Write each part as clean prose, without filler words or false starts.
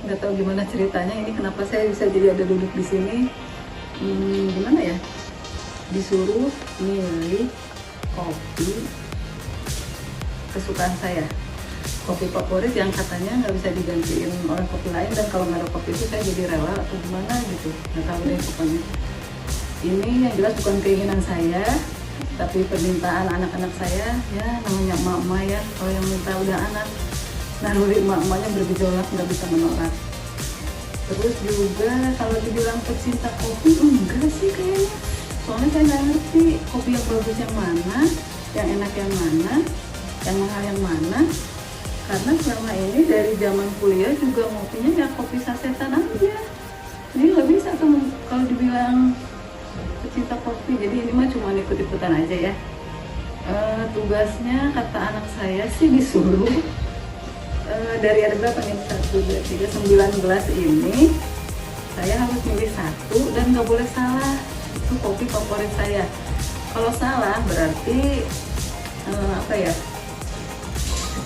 nggak tahu gimana ceritanya ini, kenapa saya bisa jadi ada duduk di sini. Gimana ya, disuruh milih kopi kesukaan saya, kopi favorit yang katanya nggak bisa digantiin oleh kopi lain, dan kalau nggak ada kopi itu saya jadi rela atau gimana gitu, nggak tahu deh pokoknya. Ini yang jelas bukan keinginan saya, tapi permintaan anak-anak saya. Ya namanya emak-emak ya, kalau yang minta udah anak, naluri emak-emaknya bergejolak, nggak bisa menolak. Terus juga kalau dibilang pecinta kopi, enggak sih kayaknya, soalnya saya nggak ngerti kopi yang bagus yang mana, yang enak yang mana, yang mahal yang mana. Karena selama ini dari zaman kuliah juga ngopinya ya kopi sasetan aja. Ini nggak bisa tuh kalau dibilang pecinta kopi. Jadi ini mah cuma ikut-ikutan aja ya. Tugasnya kata anak saya sih disuruh dari ada berapa nih, 1, 2, 3, 9 gelas ini saya harus milih satu dan nggak boleh salah. Itu kopi favorit saya. Kalau salah berarti apa ya,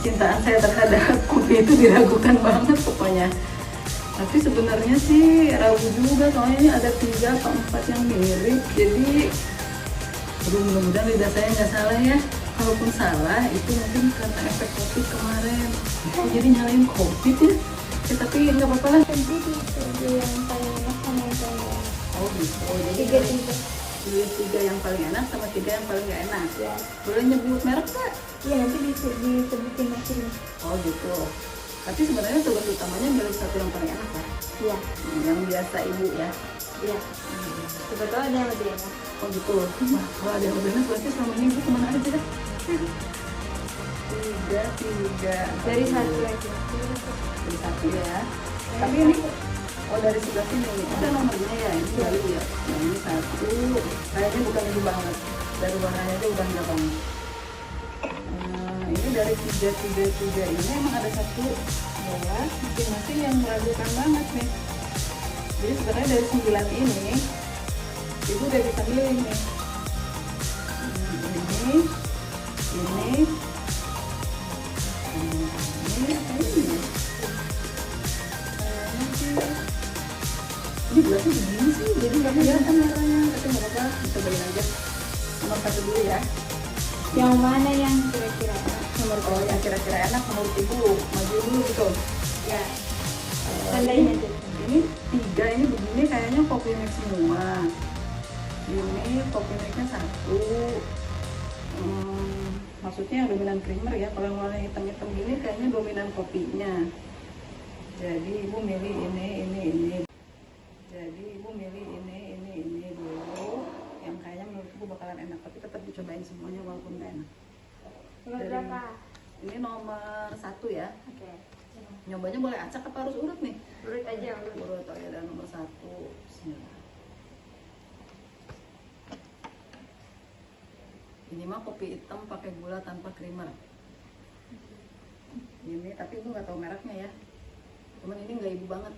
kecintaan saya terhadap kopi itu diragukan banget pokoknya. Tapi sebenarnya sih ragu juga, soalnya ini ada 3 atau 4 yang mirip. Jadi mudah-mudahan lidah saya nggak salah ya. Kalaupun salah itu mungkin karena efek kopi kemarin. Jadi nyalain kopi ya. Tapi nggak apa-apa lah. Jadi yang paling enak sama yang paling gak enak. Oh gitu. Oh, jadi pilih 3 yang paling enak sama 3 yang paling nggak enak. Ya. Boleh nyebut merek nggak? Iya, nanti disebutin hasilnya. Oh gitu. Tapi sebenarnya tugas utamanya milih satu yang paling enak lah. Iya. Yang biasa ibu ya. Iya. Coba tahu ada yang lebih enak. Oh gitu. Wah, kalau ada yang lebih enak berarti selama ini ibu kemana aja? 3. Dari satu aja. Dari 1 ya. Tapi ini dari sebelah sini ini ada nomornya ya, ini baru ya. Nah ini 1. Kayaknya bukan ibu banget. Dari warnanya aja udah enggak banget. Ini dari 3 ini emang ada 1 bawah masing-masing yang meragukan banget nih. Jadi sebenarnya dari 9 ini ibu udah bisa milih nih. Ini apa ini? Ini gelasnya begini sih, jadi nggak kelihatan warnanya. Tapi nggak apa-apa, dicobain aja. Nomor 1 dulu ya. Yang mana yang kira-kira enak? Yang kira-kira enak menurut ibu, maju dulu gitu. Ya. Tandain aja. Ini 3 ini begini kayaknya kopi mix semua. Ini kopi mixnya 1. Maksudnya yang dominan creamer ya. Kalau yang warna hitam-hitam gini kayaknya dominan kopinya. Jadi ibu milih ini. Jadi ibu milih ini dulu. Yang kayaknya menurut ibu bakalan enak. Tapi tetap dicobain semuanya walaupun gak enak. Nomor berapa? Ini nomor 1 ya. Oke. Nyobanya boleh acak apa harus urut nih? Urut aja, urut. Urut, oh ya, dan nomor 1. Bismillah. Ini mah kopi hitam pakai gula tanpa creamer. Ini tapi ibu nggak tahu mereknya ya. Cuman ini nggak ibu banget.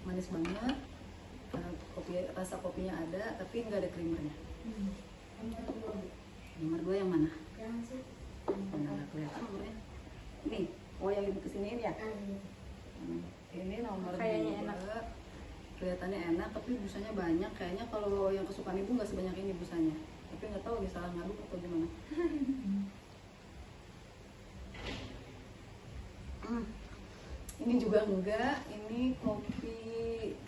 Manis banget. Kopi, rasa kopinya ada tapi nggak ada creamernya. Nomor 2 yang mana? Nggak kelihatan nomornya. Nih, yang ibu kesiniin ya. Ini nomor Kayaknya 2. enak. Kelihatannya enak tapi busanya banyak. Kayaknya kalau yang kesukaan ibu nggak sebanyak ini busanya. Tapi nggak tahu nih salah ngaduk atau gimana. Ini juga enggak. Ini kopi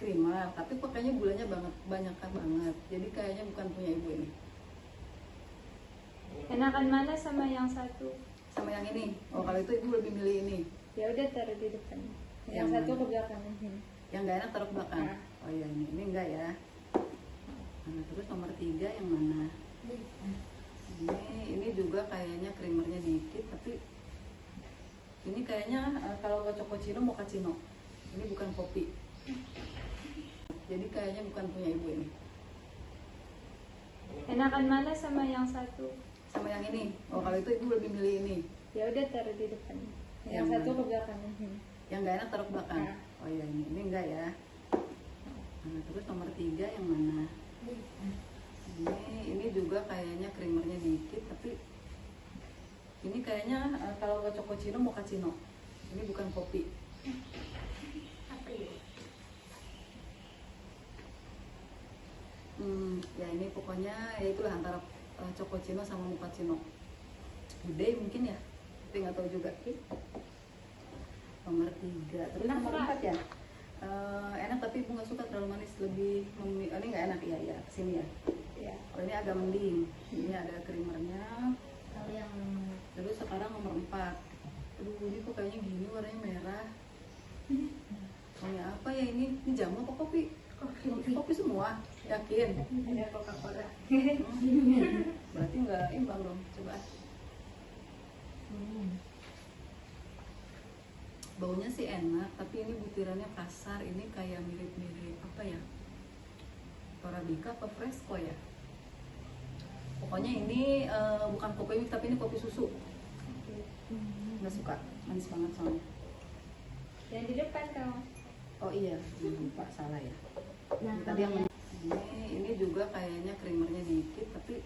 creamer tapi kok kayaknya gulanya banyak banget. Jadi kayaknya bukan punya ibu ini. Enakan mana sama yang satu? Sama yang ini. Oh kalau itu ibu lebih milih ini. Ya udah taruh di depan. Yang Yang satu mana? ke belakang sini. Yang nggak enak taruh ke belakang. Nah. Oh iya ini enggak ya. Nah, terus nomor 3 yang mana? Ini juga kayaknya creamernya dikit tapi ini kayaknya kalau cappuccino mochaccino. Ini bukan kopi. Jadi kayaknya bukan punya ibu ini. Enakan mana sama yang satu? Sama yang ini. Oh kalau itu ibu lebih milih ini. Ya udah taruh di depan. Yang Yang satu mana? ke belakang sini. Yang nggak enak taruh ke belakang. Nah. Oh iya ini enggak ya. Nah, terus nomor 3 yang mana? Ini juga kayaknya creamernya dikit tapi ini kayaknya kalau cappuccino mochaccino. Ini bukan kopi. pokoknya ya itulah antara cappuccino sama mochaccino. Gede mungkin ya, tapi nggak tahu juga. Nomor 3, terus nomor 4 ya. Enak tapi ibu nggak suka terlalu manis, lebih oh, ini nggak enak ya kesini ya. Iya. Kalau ini agak mending, ini ada creamernya. Kalau yang Terus sekarang nomor 4. Aduh, ini kok kayaknya gini warnanya merah. Pokoknya apa ya ini? Ini jamu apa kopi? Kopi semua, yakin? ada Coca-Cola. Berarti nggak imbang dong, coba. Baunya sih enak, tapi ini butirannya kasar. Ini kayak mirip-mirip apa ya? Arabica apa Fresco ya? Pokoknya ini bukan kopi mix tapi ini kopi susu. Nggak suka, manis banget soalnya. Yang di depan kamu. Oh iya, lupa salah ya. Nah, Tadi yang ini juga kayaknya creamernya dikit, tapi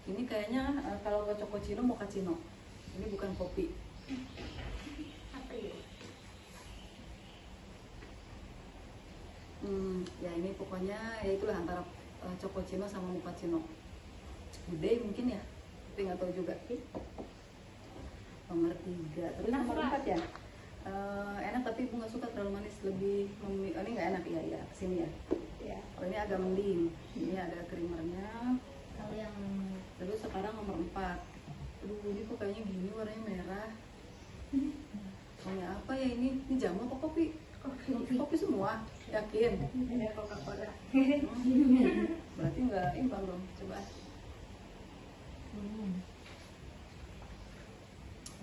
ini kayaknya kalau cappuccino mochaccino. Ini bukan kopi. apa ya? Ya ini pokoknya ya itulah antara cappuccino sama mochaccino. Gede mungkin ya, tapi nggak tahu juga. Nomor 3, terus nomor 4 ya. Enak tapi ibu nggak suka terlalu manis, lebih oh, ini nggak enak ya kesini ya. Iya. Kalau ini agak mending, ini ada creamernya. Kalau yang Terus sekarang nomor 4. Aduh, ini kok kayaknya gini warnanya merah. Pokoknya apa ya ini? Ini jamu apa kopi? Kopi semua, yakin? ada Coca-Cola. Berarti nggak imbang dong, coba.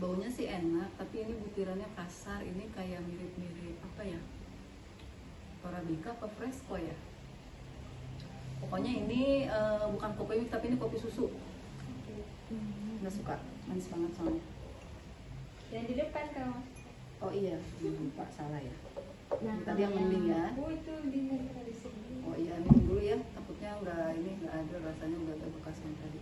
Baunya sih enak, tapi ini butirannya kasar. Ini kayak mirip-mirip apa ya? Arabica apa Fresco ya? Pokoknya ini bukan kopi mix tapi ini kopi susu. Nggak suka, manis banget soalnya. Yang di depan kamu. Oh iya, lupa salah ya. Nah, Tadi yang mending ya. Oh itu di sini. Oh iya, minum dulu ya. Takutnya nggak ada rasanya, nggak ada bekas yang tadi.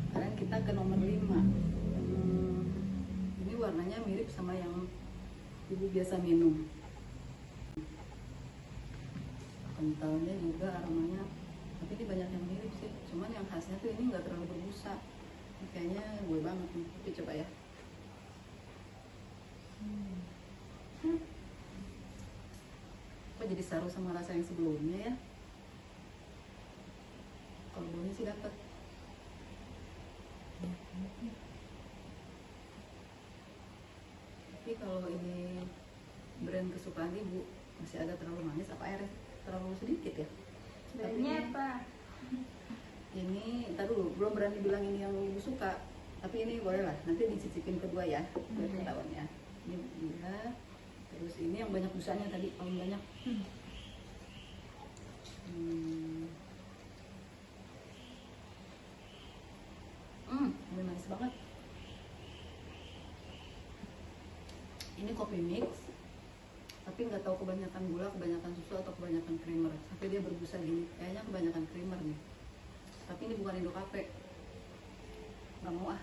Sekarang kita ke nomor 5. Ini warnanya mirip sama yang ibu biasa minum. Kentalnya juga, aromanya, tapi ini banyak yang mirip sih. Cuman yang khasnya tuh ini nggak terlalu berbusa. Ini kayaknya gue banget nih. Tapi coba ya. Kok jadi saru sama rasa yang sebelumnya ya? Kalau baunya sih dapet. Tapi kalau ini brand kesukaan ibu masih agak terlalu manis, apa airnya terlalu sedikit ya? Sebenarnya apa? Ini ntar dulu, belum berani bilang ini yang ibu suka. Tapi ini boleh lah, nanti dicicipin kedua ya, biar ketahuan ya. Ini dia, terus ini yang banyak busanya tadi, paling banyak. Ini manis banget. Ini kopi mix, tapi nggak tahu kebanyakan gula, kebanyakan susu atau kebanyakan creamer. Sampai dia berbusa gini, kayaknya kebanyakan creamer nih. Tapi ini bukan Indo Cafe, nggak mau ah.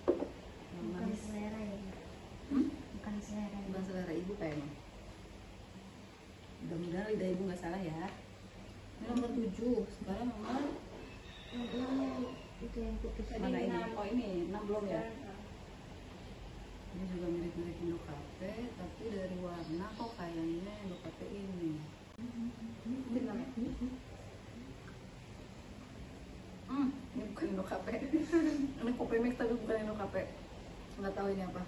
Yang Bukan manis. selera ya. Bukan selera. Bukan selera ibu kayaknya. Mudah-mudahan lidah ibu nggak salah ya. Ini nomor 7, sekarang nomor Itu yang putih. mana ini? Oh ini 6 belum ya? Sekarang, Ini juga mirip-mirip Indo Cafe, tapi dari warna kok kayaknya Indo Cafe ini. Ini bukan Indo Cafe. Ini kopi mix tapi bukan Indo Cafe. Nggak tahu ini apa.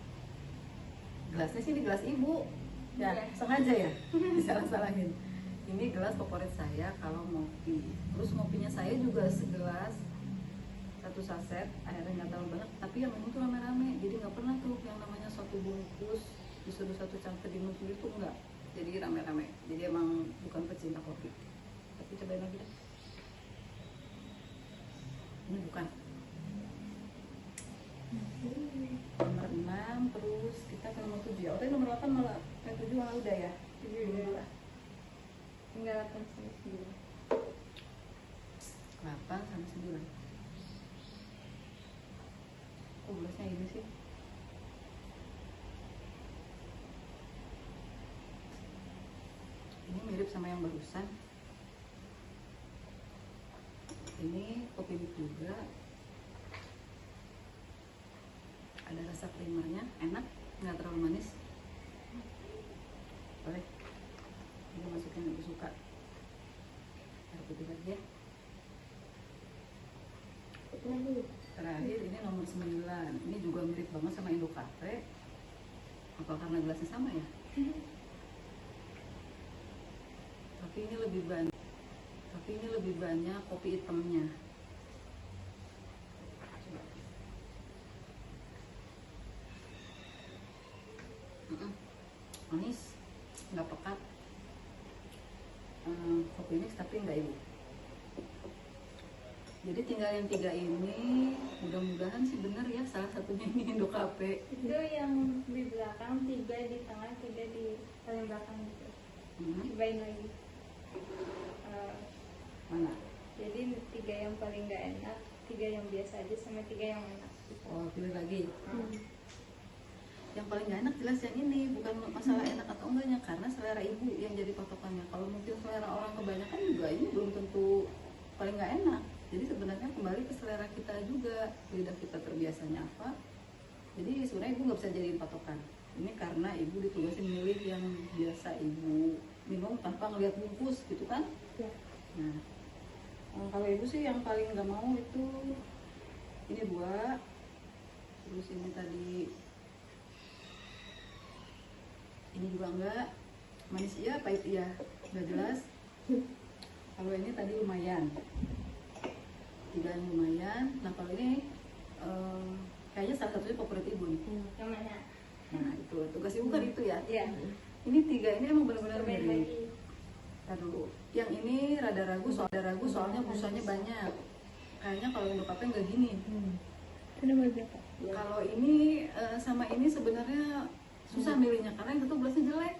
Gelasnya sih ini gelas ibu. Ya, Iya. sengaja ya. Disalah-salahin. Ini gelas favorit saya kalau ngopi. Terus ngopinya saya juga segelas, 1 saset, airnya nggak terlalu banyak, tapi yang minum tuh rame-rame. Jadi nggak pernah tuh yang namanya 1 bungkus disuruh 1 cangkir diminum sendiri tuh enggak. Jadi rame-rame. Jadi emang bukan pecinta kopi. Tapi cobain lagi deh. Ini bukan. Nomor 6, terus kita ke nomor 7 ya. Oh, tadi nomor 8 malah, 7 malah udah ya. Iya. Tinggal 8 sampai 9. 8 sampai 9. Kok gelasnya ini sih? Ini mirip sama yang yang barusan. Ini kopi mix juga, ada rasa creamernya, enak, nggak terlalu manis. Boleh, ini masukin yang aku suka, air putih lagi ya. Terakhir ini nomor 9, ini juga mirip banget sama Indo Cafe. Apa karena gelasnya sama ya? Tapi ini lebih banyak kopi hitamnya. Coba. Manis, nggak pekat. Kopi mix tapi nggak ibu. Jadi tinggal yang 3 ini, mudah-mudahan sih bener ya, salah satunya ini Indo Cafe. Itu yang di belakang, 3 di tengah, 3 di paling belakang gitu. Cobain lagi. Mana? Jadi 3 yang paling nggak enak, 3 yang biasa aja, sama 3 yang enak. Oh, pilih lagi. Yang paling gak enak jelas yang ini, bukan masalah enak atau enggaknya, karena selera ibu yang jadi patokannya. Kalau mungkin selera orang kebanyakan juga ini belum tentu paling gak enak. Jadi sebenarnya kembali ke selera kita juga, lidah kita terbiasanya apa. Jadi sebenarnya ibu nggak bisa jadiin patokan. Ini karena ibu ditugasin milih yang biasa ibu minum tanpa ngeliat bungkus gitu kan. Ya. Nah, kalau ibu sih yang paling nggak mau itu ini 2, terus ini tadi ini juga enggak, manis iya, pahit iya, nggak jelas. Kalau ini tadi lumayan, 3 lumayan. Nah kalau ini kayaknya salah satunya favorit ibu nih. Yang mana? Nah itu tugas ibu kan itu ya. Iya. Ini 3 ini emang benar-benar Cobain mirip. lagi. Ntar dulu. Yang ini rada ragu soalnya busanya banyak. Kayaknya kalau Indo Cafe nggak gini. Itu nomor berapa? Kalau ini sama ini sebenarnya susah milihnya karena yang itu gelasnya jelek.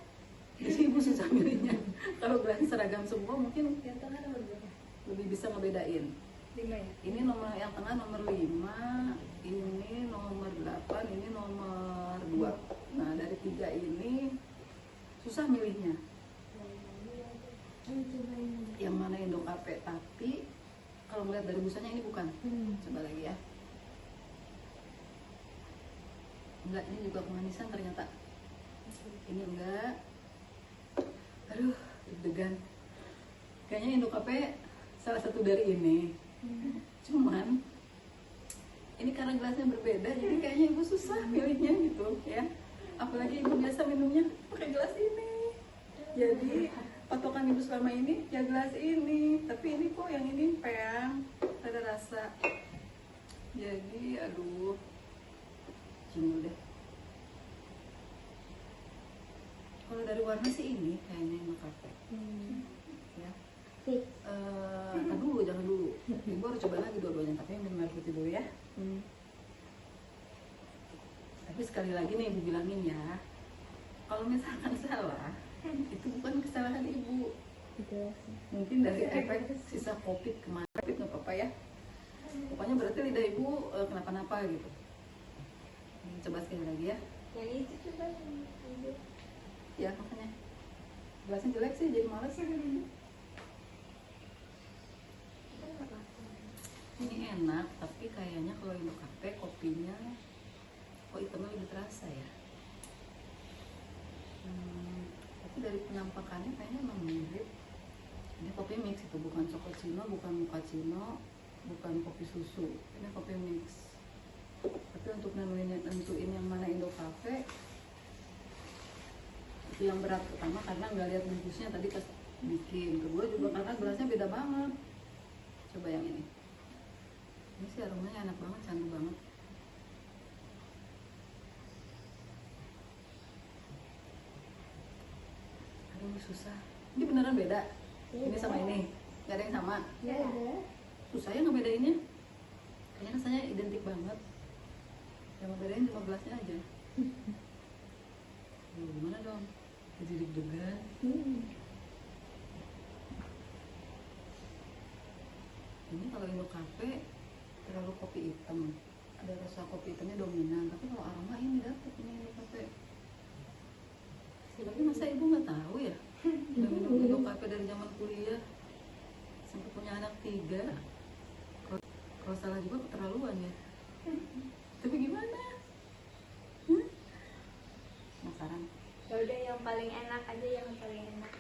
Jadi ibu susah milihnya. Kalau gelasnya seragam semua mungkin Yang tengah nomor berapa? lebih bisa ngebedain. 5 ya? Ini nomor yang tengah nomor 5, ini nomor 8, ini nomor 2. Nah dari 3 ini susah milihnya. Yang mana Indo Cafe, tapi kalau melihat dari busanya ini bukan. Coba lagi ya. Enggak, ini juga kemanisan ternyata. Ini enggak. Aduh, deg-degan. Kayaknya Indo Cafe salah satu dari ini. Cuman ini karena gelasnya berbeda, jadi kayaknya ibu susah milihnya gitu ya. Apalagi ibu biasa minumnya pakai gelas ini. Jadi patokan ibu selama ini ya gelas ini, tapi ini kok yang ini peang, ada rasa. Jadi aduh, jenuh deh. Kalau dari warna sih ini kayaknya Indo Cafe. Ya. Jangan dulu. Ibu harus coba lagi dua-duanya, tapi minum air putih dulu ya. Tapi sekali lagi nih ibu bilangin ya, kalau misalkan salah, itu bukan kesalahan ibu. Mungkin dari efek sisa kopi kemarin, nggak apa-apa ya. Pokoknya berarti lidah ibu kenapa-napa gitu. Coba sekali lagi ya. Yang itu coba. Ya makanya gelasnya jelek sih, jadi males. Ini enak, tapi kayaknya kalau Indo Cafe kopinya kok hitamnya lebih terasa ya. Tapi dari penampakannya kayaknya memang mirip. Ini kopi mix itu, bukan cappuccino, bukan mochaccino, bukan kopi susu. Ini kopi mix. Tapi untuk nentuin yang mana Indo Cafe itu yang berat. Pertama karena nggak lihat bungkusnya tadi pas bikin. Kedua juga karena gelasnya beda banget. Coba yang ini. Ini sih aromanya enak banget, candu banget. Aduh susah. Ini beneran beda. Ini sama ini. Gak ada yang sama. Ya. Susah ya ngebedainnya. Kayaknya rasanya identik banget. Yang ngebedain cuma gelasnya aja. Gimana dong? Jadi deg-degan. Ini kalau Indo Cafe terlalu kopi hitam, ada rasa kopi hitamnya dominan. Tapi kalau aroma ini dapet ini Indo Cafe. Tapi masa ibu nggak tahu ya? Udah minum Indo Cafe dari zaman paling enak aja, yang paling enak.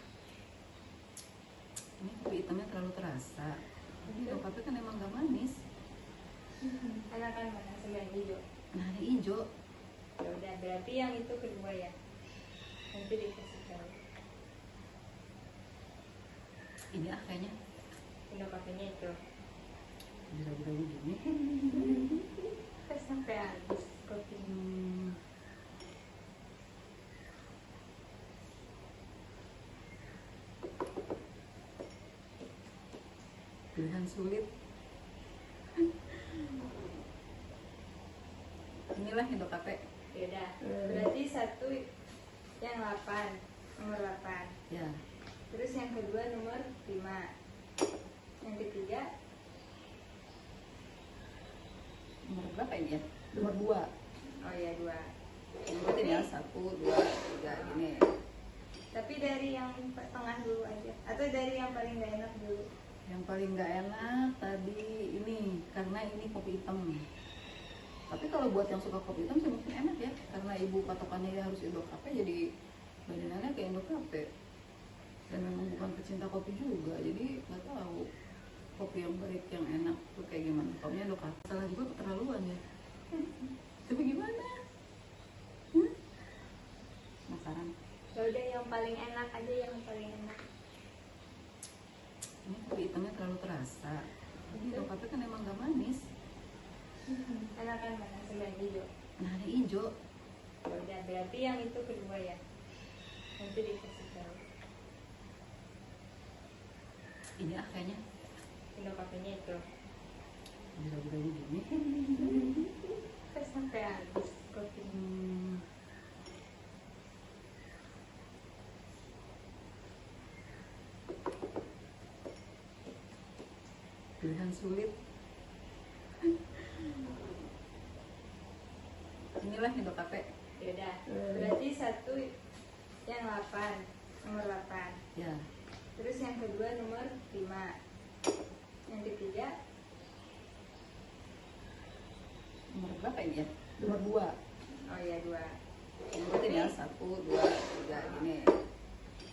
Ini kopi hitamnya terlalu terasa. Tapi Indocafé kan emang gak manis. Enak kan mana sih yang hijau? Nah, ada hijau. Ya udah, berarti yang itu kedua ya. Nanti dikasih tahu. Ini kayaknya Indocafé-nya itu. bira-bira begini. Sampai habis kopi. Pilihan sulit. Inilah Indocafé. Beda. Berarti satu yang 8, nomor 8. Ya, Terus yang kedua nomor 5. Yang ketiga nomor berapa ini ya? Nomor 2. oh ya 2. Nomor ini ya, 1, 2, 3 gini. Tapi dari yang tengah dulu aja, atau dari yang paling gak enak dulu? Yang paling nggak enak tadi ini, karena ini kopi hitam. Tapi kalau buat yang suka kopi hitam sih mungkin enak ya, karena ibu patokannya ya harus Indocafé, jadi badanannya kayak Indocafé. Dan memang bukan pecinta kopi juga, jadi nggak tahu kopi yang baik yang enak tuh kayak gimana. Kopinya Indocafé salah juga keterlaluan ya. Tapi gimana? Penasaran. Ya udah, yang paling enak aja, yang paling enak. Ini kopi hitamnya terlalu terasa. Tapi Indocafé kan emang gak manis. Enak kan mana sih yang hijau? Nah, ada hijau. Ya udah, berarti yang itu kedua ya. Nanti dikasih tahu. Ini kayaknya Indocafé-nya itu. bira-bira begini. Sampai habis kopi. Pilihan sulit. Inilah Indocafé. Beda. Berarti satu yang 8, nomor 8. Ya, Terus yang kedua nomor 5. Yang ketiga nomor berapa ini ya? Nomor 2. oh ya 2. Nomor ini ya, 1, 2, 3 gini.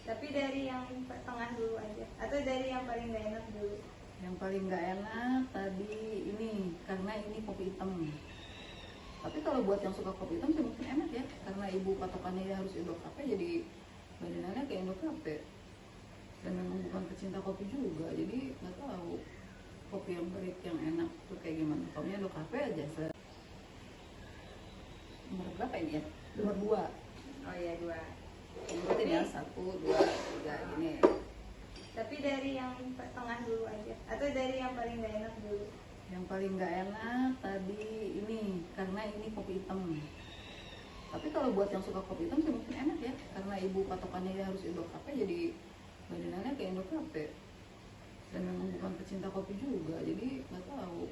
Tapi dari yang tengah dulu aja, atau dari yang paling gak enak dulu? Yang paling nggak enak tadi ini, karena ini kopi hitam. Tapi kalau buat yang suka kopi hitam sih mungkin enak ya, karena ibu patokannya ya harus Indocafé, jadi badanannya kayak Indocafé. Dan memang bukan pecinta kopi juga, jadi nggak tahu kopi yang baik yang enak tuh kayak gimana. Kopinya Indocafé aja. Nomor berapa ini ya? Nomor 2. Oh ya 2. Nomor ini ya, 1, 2, 3 gini. Tapi dari yang tengah dulu aja, atau dari yang paling gak enak dulu? Yang paling nggak enak tadi ini, karena ini kopi hitam. Tapi kalau buat yang suka kopi hitam sih mungkin enak ya, karena ibu patokannya ya harus Indocafé, jadi badanannya kayak Indocafé. Dan memang bukan pecinta kopi juga, jadi nggak tahu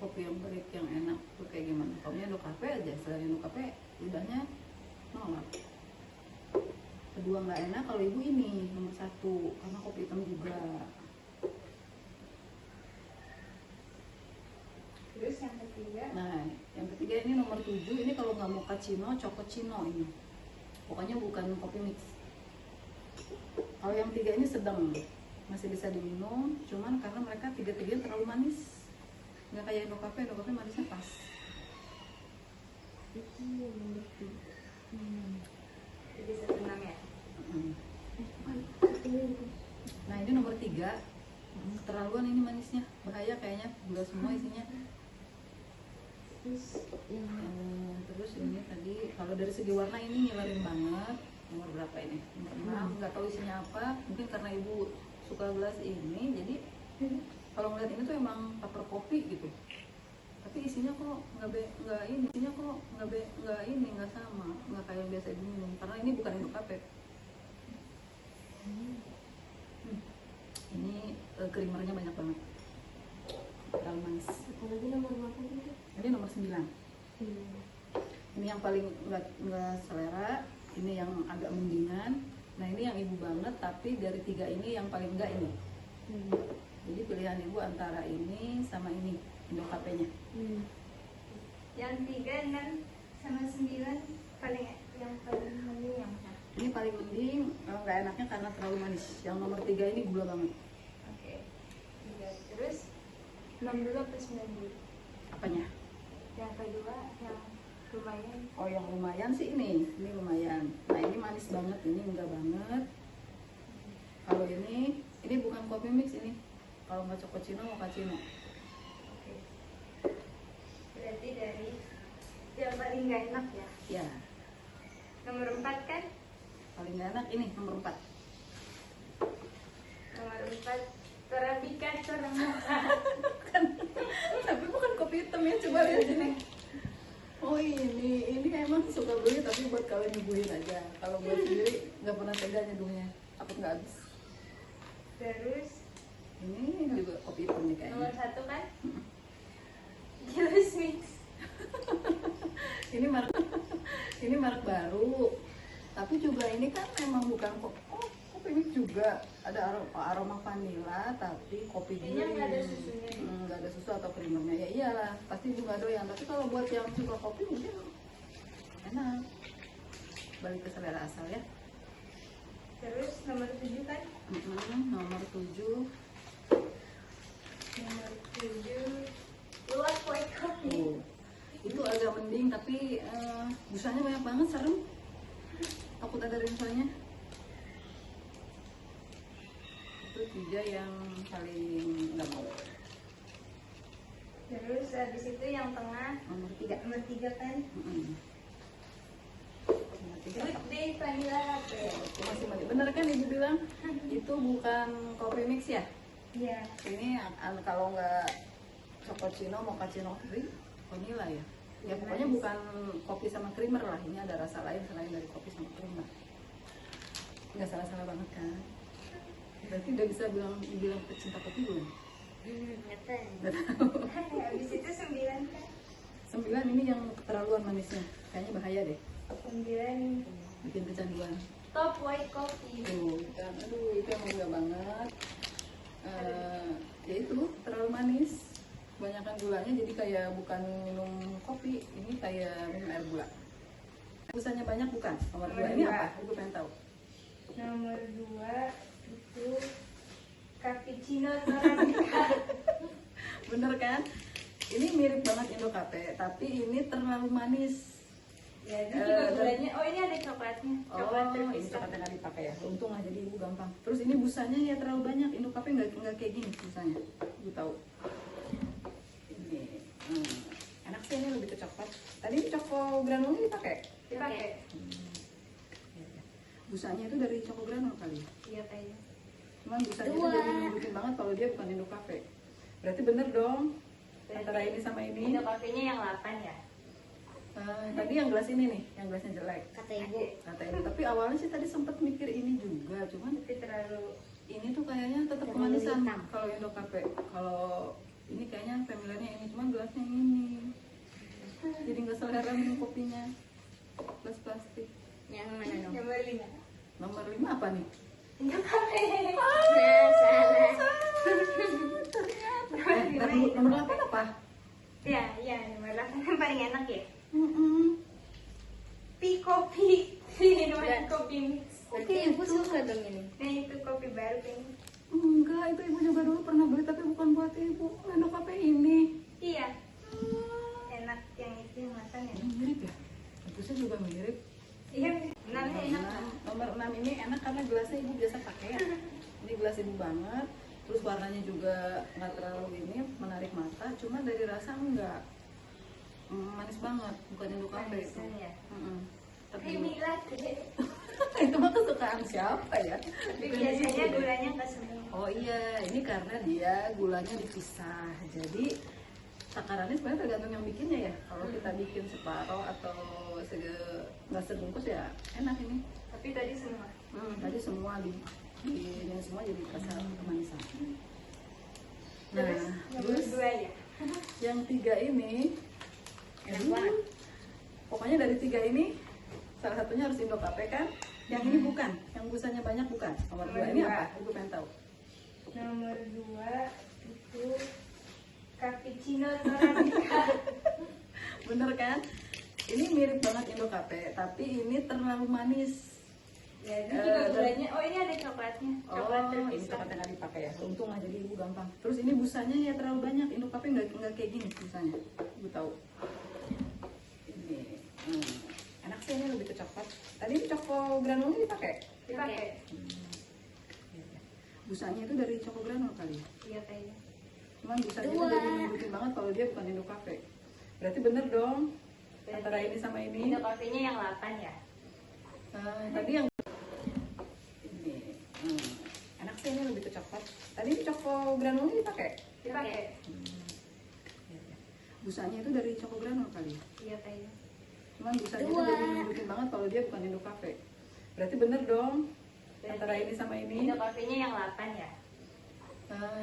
kopi yang baik yang enak tuh kayak gimana. Kopinya Indocafé aja, selain Indocafé lidahnya nolak. Kedua nggak enak kalau ibu ini nomor 1, karena kopi hitam juga. Terus yang ketiga Nah, yang ketiga ini nomor 7, ini kalau nggak mau cappuccino, cappuccino ini. Pokoknya bukan kopi mix. Kalau yang 3 ini sedang, masih bisa diminum, cuman karena mereka tiga-tiganya terlalu manis. Nggak kayak Indocafé, Indocafé manisnya pas. Itu nomor 3. jadi 16 ya? Nah, ini nomor 3, keterlaluan ini manisnya, bahaya kayaknya, nggak semua isinya. Terus ini tadi, kalau dari segi warna ini ngilarin banget. Nomor berapa ini? Nomor 6, nggak tahu isinya apa, mungkin karena ibu suka gelas ini, jadi kalau ngeliat ini tuh emang paper kopi gitu. Tapi isinya kok nggak ini, isinya kok nggak sama, nggak kayak yang biasa ibu minum, karena ini bukan Indocafé. Ini creamernya banyak banget, terlalu manis. Apalagi nomor berapa itu? Ini nomor 9. Ini yang paling nggak selera, ini yang agak mendingan. Nah, ini yang ibu banget, tapi dari 3 ini yang paling enggak ini. Jadi pilihan ibu antara ini sama ini, Indocafé-nya. Yang 3, 6 sama 9 paling yang paling yang mana? Ini paling karena terlalu manis. Yang nomor 3 ini gula banget. Oke. 3. Terus 6 dulu apa 9 dulu? Apanya? Yang kedua yang lumayan. Oh, yang lumayan sih ini lumayan. Nah, ini manis banget, ini enggak banget. Kalau ini bukan kopi mix ini. Kalau nggak cappuccino, mochaccino. Oke. Berarti dari yang paling nggak enak ya. Ya, Nomor 4 kan? paling nggak enak ini nomor 4. Nomor 4 Torabika Toramoka. Tapi bukan kopi hitam ya, coba lihat sini. Oh, ini emang suka beli tapi buat kalian nyobain aja. Kalau buat sendiri nggak pernah tega nyeduhnya, takut nggak habis. Terus Ini juga kopi hitam nih nomor kayaknya. 1 kan? Gilus Mix. Ini merek baru. Tapi juga ini kan memang bukan kopi mix juga. Ada aroma vanila tapi kopi Kayaknya giling. nggak ada susunya nih. Nggak ada susu atau creamernya. Ya iyalah, pasti juga doyan. Tapi kalau buat yang suka kopi mungkin enak. Balik ke selera asal ya. Terus nomor 7 kan? Nomor 7. Nomor 7 Luwak White Coffee. Oh, itu agak mending tapi busanya banyak banget, serem. Takut ada rinsanya. Itu 3 yang paling nggak mau. Terus habis itu yang tengah Nomor 3. nomor 3 kan? Nomor 3 Good apa? Day Vanilla Latte. Itu masih mandi. Bener kan ibu bilang itu bukan coffee mix ya? Iya. Ini kalau nggak cappuccino, mochaccino, vanilla ya. Ya pokoknya bukan kopi sama creamer lah. Ini ada rasa lain selain dari kopi sama creamer. Nggak salah-salah banget kan? Berarti udah bisa dibilang pecinta kopi belum? Nggak tahu. Nggak tahu. Habis itu 9 kan? 9 ini yang keterlaluan manisnya. Kayaknya bahaya deh. 9 Bikin kecanduan. Top White Coffee. Tuh, kan, aduh itu emang enggak banget. Ya itu terlalu manis. Kebanyakan gulanya jadi kayak bukan minum kopi, ini kayak minum air gula. Busanya banyak bukan? Nomor 2 ini apa? Ibu pengen tahu. Nomor 2 itu Cappuccino Torabika. Bener kan? Ini mirip banget Indo Cafe, tapi ini terlalu manis. Ya, ini juga gulanya. Oh, ini ada coklatnya. Coklat Oh, ini terpisah. coklat yang nggak dipakai ya. Untung aja jadi ibu gampang. Terus ini busanya ya terlalu banyak. Indo Cafe nggak kayak gini busanya. Ibu tahu. Ini enak sih, ini lebih ke coklat. Tadi coko granulnya dipakai. Dipakai. Busanya itu dari coko granul kali. Iya kayaknya. Cuman busanya itu jadi nunjukin banget kalau dia bukan Indo Cafe. Berarti bener dong. Antara ini sama ini. Indo Cafe-nya yang 8 ya? Tadi yang gelas ini nih, yang gelasnya jelek. Kata ibu. Kata ibu. Tapi awalnya sih tadi sempet mikir ini juga, cuman Tapi terlalu ini tuh kayaknya tetap Terlalu kemanisan hitam. kalau Indo Cafe. Kalau ini kayaknya familiarnya ini, cuman gelasnya yang ini. Jadi nggak selera minum kopinya. Gelas plastik. Yang mana dong? nomor 5. Nomor 5 apa nih? Indo Cafe. Nah, salah. Nomor 8 apa? Ya, nomor 8 yang paling enak ya. Tea Coffee. Minuman kopi mix. Berarti ibu suka dong ini. Nah, itu kopi baru kan. Enggak, itu ibu juga dulu pernah beli tapi bukan buat ibu. Indo Cafe ini. Iya. Enak yang itu yang matang ya. Ini mirip ya? Bagusnya juga mirip. Iya, namanya enak. Nomor 6 ini enak karena gelasnya ibu biasa pakai ya. Ini gelas ibu banget. Terus warnanya juga nggak terlalu ini menarik mata. Cuma dari rasa enggak manis banget. Bukan Indo Cafe itu. Manisan ya. Tapi Creamy latte. itu mah kesukaan siapa ya? Tapi Bukan biasanya ibu deh. gulanya nggak semua. Oh iya, ini karena dia gulanya dipisah. Jadi takarannya sebenarnya tergantung yang bikinnya ya. Kalau kita bikin separoh atau nggak sebungkus ya enak ini. Tapi tadi semua. Tadi semua ini semua jadi rasa kemanisan. Terus nomor 2 ya. Yang 3 ini, Enak banget. pokoknya dari 3 ini salah satunya harus Indo Cafe kan? Yang ini bukan, yang busanya banyak bukan. Nomor 2 ini Nomor apa? Ibu pengen tahu. Nomor 2 itu Cappuccino Torabika. Bener kan? Ini mirip banget Indo Cafe, tapi ini terlalu manis. Ya, ini juga gulanya. Oh, ini ada coklatnya. Coklat Oh, ini terpisah. coklatnya nggak dipakai ya. Untung aja jadi ibu gampang. Terus ini busanya ya terlalu banyak. Indo Cafe nggak kayak gini busanya. Ibu tahu. Ini enak sih, ini lebih ke coklat. Tadi Choco granulnya dipakai. Dipakai. Busanya itu dari Choco granul kali. Iya kayaknya. Cuman busanya itu Dua. jadi nunjukin banget kalau dia bukan Indo Cafe. Berarti bener dong. Antara ini sama ini. Indo Cafe-nya yang 8 ya. Tadi yang ini enak sih, ini lebih ke coklat. Tadi Choco granulnya dipakai. Dipakai. Busanya itu dari Choco granul kali. Iya kayaknya. Cuman busanya itu Dua. jadi nunjukin banget kalau dia bukan Indo Cafe. Berarti bener dong. Antara ini sama ini. Indo Cafe-nya yang 8 ya.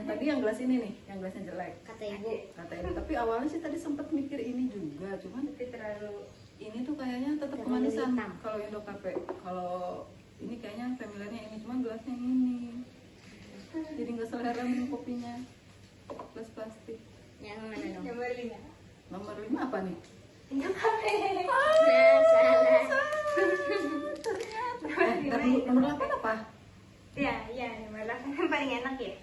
Tadi yang gelas ini nih, yang gelasnya jelek. Kata ibu. Kata ibu. Tapi awalnya sih tadi sempat mikir ini juga, cuman Tapi terlalu ini tuh kayaknya tetap Terlalu kemanisan hitam. kalau Indo Cafe. Kalau ini kayaknya familiarnya ini, cuman gelasnya ini. Jadi nggak selera minum kopinya. Gelas plastik. Yang mana dong? nomor 5. Nomor 5 apa nih? Indo Cafe. Nah, salah. Nomor 8 apa? Ya, iya, nomor 8 yang paling enak ya.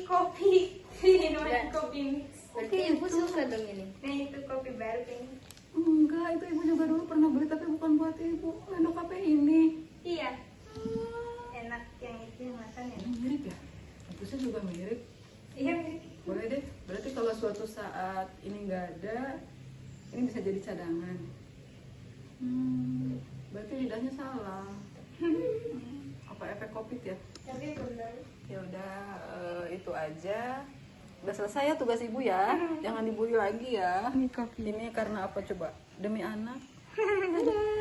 Kopi. Minuman Enggak. kopi mix. Berarti ibu suka dong ini. Nah, itu kopi baru kayaknya. Enggak, itu ibu juga dulu pernah beli tapi bukan buat ibu. Indo Cafe ini. Iya. Enak yang itu yang makan ya. Ini mirip ya? Bagusnya juga mirip. Iya, mirip. Boleh deh. Berarti kalau suatu saat ini nggak ada, ini bisa jadi cadangan. Berarti lidahnya salah. Apa efek COVID ya? Tapi bener. Ya udah, itu aja. Udah selesai ya tugas ibu ya. Jangan dibully lagi ya. Ini karena apa coba? Demi anak. Dadah.